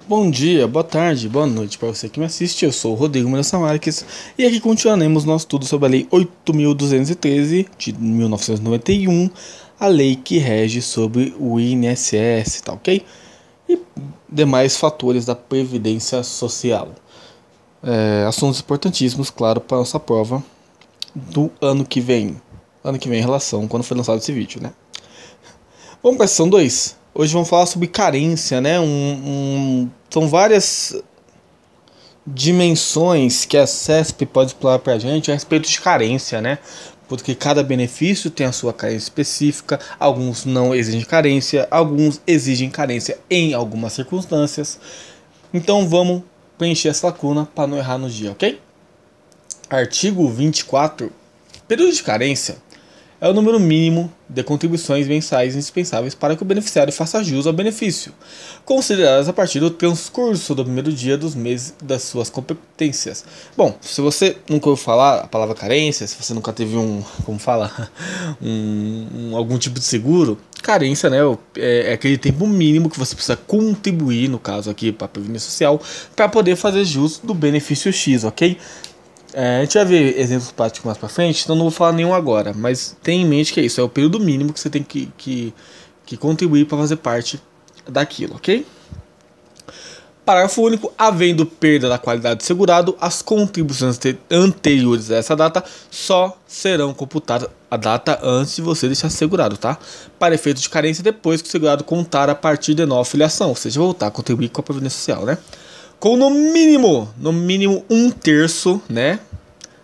Bom dia, boa tarde, boa noite para você que me assiste. Eu sou o Rodrigo Mendonça Marques e aqui continuaremos nosso estudo sobre a Lei 8.213 de 1991, a lei que rege sobre o INSS, tá ok? E demais fatores da Previdência Social. Assuntos importantíssimos, claro, para a nossa prova do ano que vem. Ano que vem em relação quando foi lançado esse vídeo, né? Vamos para a sessão 2. Hoje vamos falar sobre carência, né? São várias dimensões que a CESP pode explorar para a gente a respeito de carência, né? Porque cada benefício tem a sua carência específica, alguns não exigem carência, alguns exigem carência em algumas circunstâncias. Então vamos preencher essa lacuna para não errar no dia, ok? Artigo 24. Período de carência é o número mínimo de contribuições mensais indispensáveis para que o beneficiário faça jus ao benefício, consideradas a partir do transcurso do primeiro dia dos meses das suas competências. Bom, se você nunca ouviu falar a palavra carência, se você nunca teve algum tipo de seguro, carência, né, é aquele tempo mínimo que você precisa contribuir, no caso aqui para a Previdência Social, para poder fazer jus do benefício X, ok? A gente vai ver exemplos práticos mais pra frente, então não vou falar nenhum agora, mas tenha em mente que é isso, é o período mínimo que você tem que contribuir para fazer parte daquilo, ok? Parágrafo único. Havendo perda da qualidade do segurado, as contribuições anteriores a essa data só serão computadas a data antes de você deixar segurado, tá? Para efeito de carência, depois que o segurado contar a partir de nova filiação, ou seja, voltar a contribuir com a Previdência Social, né? Com no mínimo 1/3, né,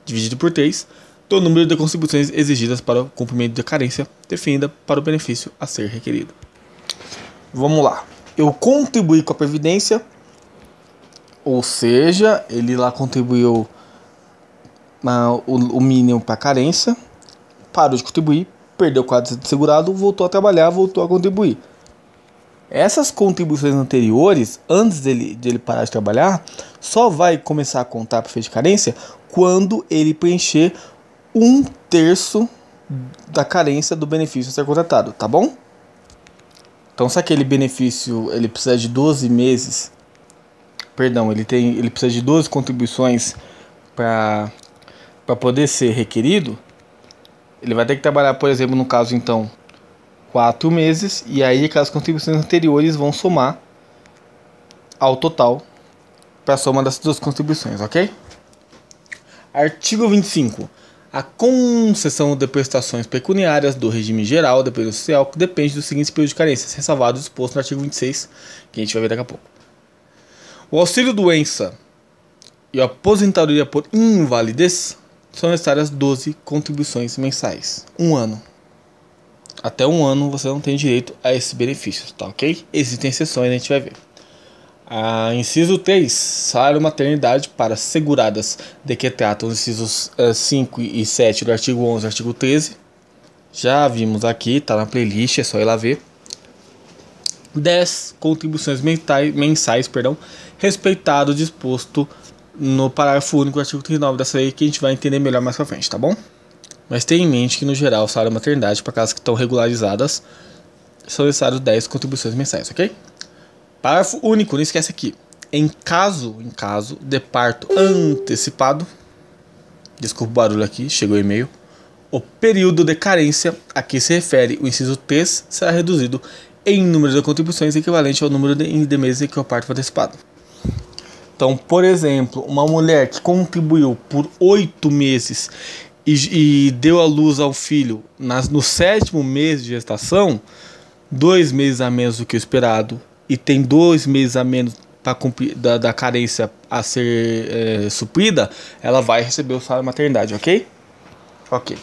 dividido por 3, do número de contribuições exigidas para o cumprimento da carência definida para o benefício a ser requerido. Vamos lá. Eu contribuí com a Previdência, ou seja, ele lá contribuiu o mínimo para a carência, parou de contribuir, perdeu o quadro de segurado, voltou a trabalhar, voltou a contribuir. Essas contribuições anteriores, antes dele parar de trabalhar, só vai começar a contar para efeito de carência quando ele preencher 1/3 da carência do benefício a ser contratado, tá bom? Então, se aquele benefício ele precisa de 12 meses, perdão, ele precisa de 12 contribuições para poder ser requerido, ele vai ter que trabalhar, por exemplo, no caso então 4 meses, e aí aquelas contribuições anteriores vão somar ao total para a soma das duas contribuições, ok? Artigo 25. A concessão de prestações pecuniárias do regime geral da Previdência Social depende dos seguintes períodos de carência, ressalvado o disposto no artigo 26, que a gente vai ver daqui a pouco. O auxílio-doença e a aposentadoria por invalidez são necessárias 12 contribuições mensais, 1 ano. Até 1 ano você não tem direito a esses benefícios, tá ok? Existem exceções, a gente vai ver. Inciso 3. Salário maternidade para seguradas de que tratam os incisos 5 e 7 do artigo 11 e artigo 13. Já vimos aqui, tá na playlist, é só ir lá ver. 10 contribuições mensais, respeitado o disposto no parágrafo único do artigo 39 dessa lei, que a gente vai entender melhor mais pra frente, tá bom? Mas tenha em mente que, no geral, o salário maternidade, para casas que estão regularizadas, são necessários 10 contribuições mensais, ok? Parágrafo único, não esquece aqui. Em caso de parto antecipado, desculpa o barulho aqui, chegou o e-mail, o período de carência a que se refere o inciso 3 será reduzido em número de contribuições equivalente ao número de meses em que o parto foi antecipado. Então, por exemplo, uma mulher que contribuiu por 8 meses e deu à luz ao filho no 7º mês de gestação, 2 meses a menos do que o esperado, e tem 2 meses a menos para cumprir da carência a ser suprida, ela vai receber o salário maternidade, ok? Ok.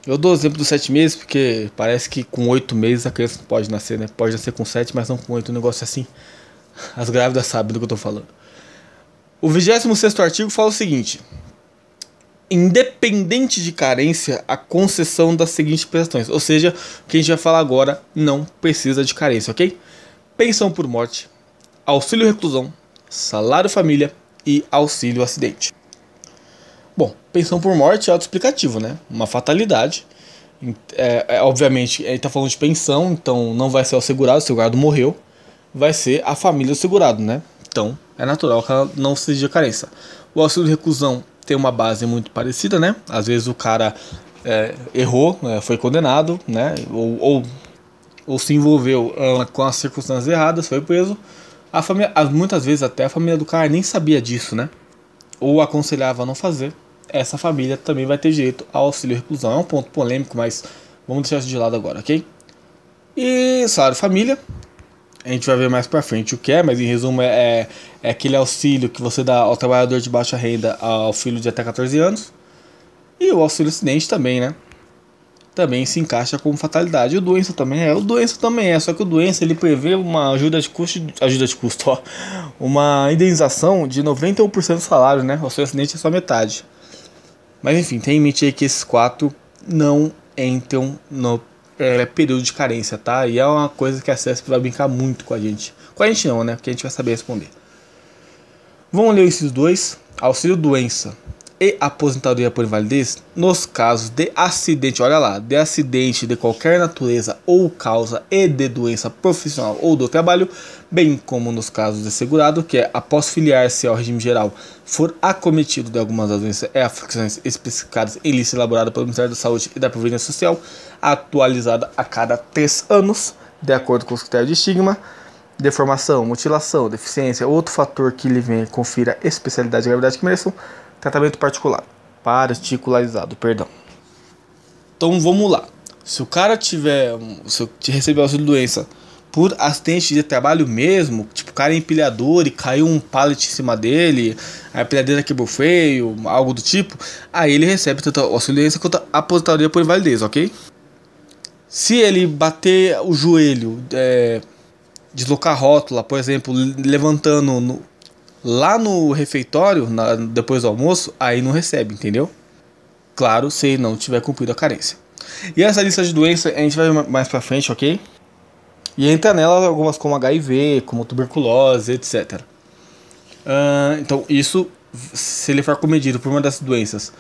Eu dou o exemplo dos 7 meses porque parece que com 8 meses a criança não pode nascer, né? Pode nascer com 7, mas não com 8, um negócio assim. As grávidas sabem do que eu estou falando. O 26º artigo fala o seguinte: independente de carência, a concessão das seguintes prestações. Ou seja, o que a gente vai falar agora não precisa de carência, ok? Pensão por morte, auxílio reclusão, salário família e auxílio acidente. Bom, pensão por morte é autoexplicativo, né? Uma fatalidade. Obviamente, ele está falando de pensão, então não vai ser o segurado morreu. Vai ser a família do segurado, né? Então, é natural que ela não seja carência. O auxílio reclusão tem uma base muito parecida, né? Às vezes o cara errou, foi condenado, né? Ou se envolveu com as circunstâncias erradas, foi preso. A família, muitas vezes até a família do cara nem sabia disso, né? Ou aconselhava a não fazer. Essa família também vai ter direito ao auxílio reclusão. É um ponto polêmico, mas vamos deixar isso de lado agora, ok? E salário família, a gente vai ver mais pra frente o que é, mas em resumo é aquele auxílio que você dá ao trabalhador de baixa renda ao filho de até 14 anos. E o auxílio acidente também, né? Também se encaixa como fatalidade. O doença também é, só que o doença ele prevê uma ajuda de custo, ó, uma indenização de 91% do salário, né? O seu acidente é só metade. Mas enfim, tem em mente aí que esses 4 não entram no período de carência, tá? E é uma coisa que a CESP vai brincar muito com a gente. Com a gente não, né? Porque a gente vai saber responder. Vamos ler o inciso 2. Auxílio doença e aposentadoria por invalidez nos casos de acidente, olha lá, de acidente de qualquer natureza ou causa e de doença profissional ou do trabalho, bem como nos casos de segurado que após filiar-se ao regime geral for acometido de algumas das doenças e afecções especificadas em lista elaborada pelo Ministério da Saúde e da Previdência Social, atualizada a cada 3 anos, de acordo com os critérios de estigma, deformação, mutilação, deficiência, outro fator que lhe venha confira especialidade e gravidade que mereçam, tratamento particularizado, perdão. Então vamos lá. Se o cara receber auxílio doença por acidente de trabalho mesmo, tipo o cara é empilhador e caiu um pallet em cima dele, a empilhadeira quebrou feio, algo do tipo, aí ele recebe tanto auxílio doença quanto aposentadoria por invalidez, ok? Se ele bater o joelho, deslocar a rótula, por exemplo, levantando lá no refeitório, depois do almoço, aí não recebe, entendeu? Claro, se não tiver cumprido a carência. E essa lista de doenças a gente vai ver mais pra frente, ok? E entra nela algumas como HIV, como tuberculose, etc. Então isso, se ele for cometido por uma dessas doenças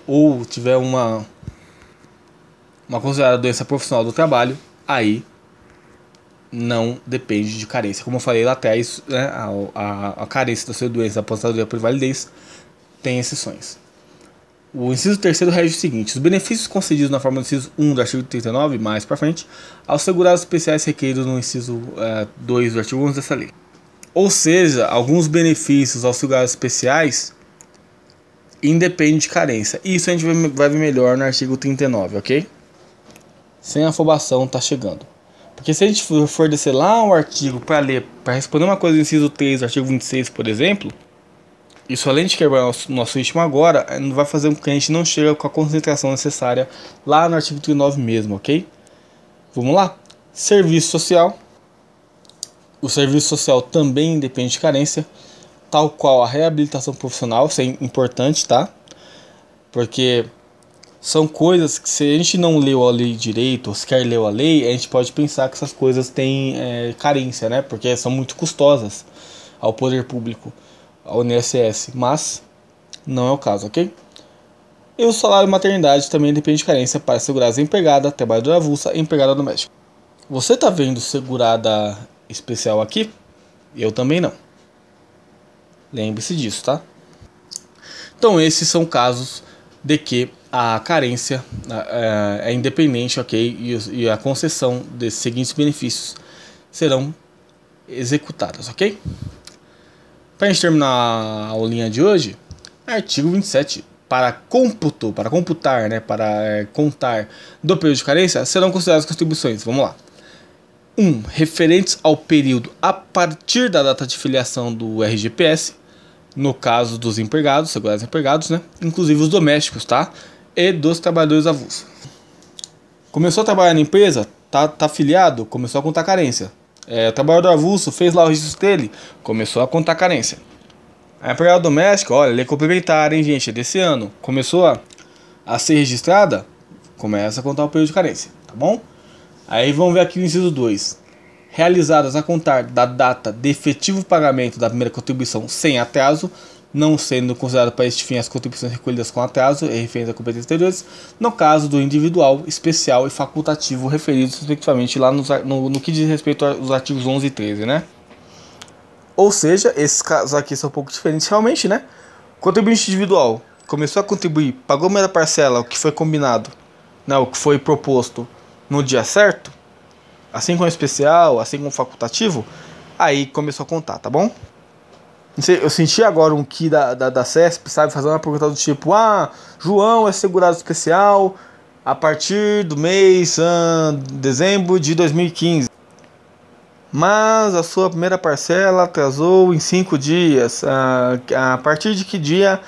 ou tiver uma considerada doença profissional do trabalho, aí não depende de carência. Como eu falei lá atrás, né, a carência da sua doença, a aposentadoria por invalidez, tem exceções. O inciso 3º rege o seguinte: os benefícios concedidos na forma do inciso 1 do artigo 39, mais para frente, aos segurados especiais requeridos no inciso 2 do artigo 11 dessa lei. Ou seja, alguns benefícios aos segurados especiais independem de carência. Isso a gente vai ver melhor no artigo 39, ok? Sem afobação, tá chegando. Porque se a gente for descer lá o artigo para ler, para responder uma coisa do inciso 3 do artigo 26, por exemplo, isso além de quebrar nosso ritmo agora, vai fazer com que a gente não chegue com a concentração necessária lá no artigo 39 mesmo, ok? Vamos lá? Serviço social. O serviço social também depende de carência, tal qual a reabilitação profissional, isso é importante, tá? Porque são coisas que, se a gente não leu a lei direito, ou sequer leu a lei, a gente pode pensar que essas coisas têm carência, né? Porque são muito custosas ao poder público, ao INSS, mas não é o caso, ok? E o salário maternidade também depende de carência para segurada empregada, trabalhadora avulsa e empregada doméstica. Você tá vendo segurada especial aqui? Eu também não. Lembre-se disso, tá? Então esses são casos de que a carência é independente, ok? E a concessão desses seguintes benefícios serão executadas, ok? Para a gente terminar a aulinha de hoje, artigo 27. Para computar, né, para contar do período de carência, serão consideradas contribuições. Vamos lá. 1. Referentes ao período a partir da data de filiação do RGPS, no caso dos empregados, segurados empregados, né, inclusive os domésticos, tá? E dos trabalhadores avulsos. Começou a trabalhar na empresa, tá filiado, começou a contar carência. O trabalhador avulso fez lá o registro dele, começou a contar carência. A empregada doméstica, olha, lei complementar, hein, gente, é desse ano. Começou a ser registrada, começa a contar o período de carência, tá bom? Aí vamos ver aqui o inciso 2. Realizadas a contar da data de efetivo pagamento da primeira contribuição sem atraso, não sendo considerado para este fim as contribuições recolhidas com atraso e referentes a competências anteriores, no caso do individual, especial e facultativo referidos respectivamente lá no que diz respeito aos artigos 11 e 13, né? Ou seja, esses casos aqui são um pouco diferentes realmente, né? Contribuinte individual começou a contribuir, pagou a primeira parcela, o que foi combinado, né, o que foi proposto no dia certo, assim como especial, assim como facultativo, aí começou a contar, tá bom? Não sei, eu senti agora um que da CESP, sabe, fazendo uma pergunta do tipo: ah, João é segurado especial a partir do mês dezembro de 2015. Mas a sua primeira parcela atrasou em 5 dias. A partir de que dia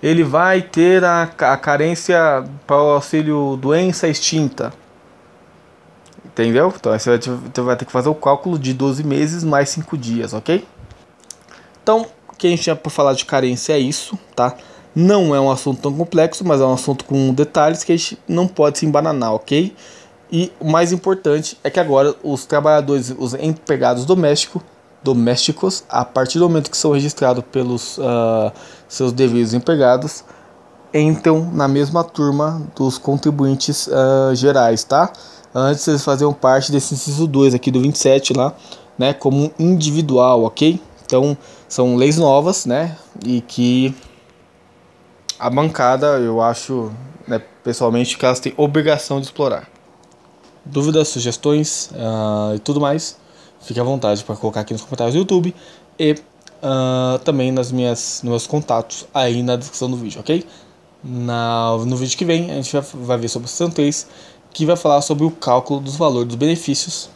ele vai ter a carência para o auxílio doença extinta? Entendeu? Então você vai ter que fazer o cálculo de 12 meses mais 5 dias, ok? Então, o que a gente tinha para falar de carência é isso, tá? Não é um assunto tão complexo, mas é um assunto com detalhes que a gente não pode se embananar, ok? E o mais importante é que agora os trabalhadores, os empregados domésticos, a partir do momento que são registrados pelos seus devidos empregados, entram na mesma turma dos contribuintes gerais, tá? Antes eles faziam parte desse inciso 2 aqui do 27 lá, né, como individual, ok? Então são leis novas, né, e que a bancada, eu acho, né, pessoalmente, que elas têm obrigação de explorar. Dúvidas, sugestões e tudo mais, fique à vontade para colocar aqui nos comentários do YouTube e também nos meus contatos aí na descrição do vídeo, ok? No vídeo que vem a gente vai ver sobre o seção 3, que vai falar sobre o cálculo dos valores dos benefícios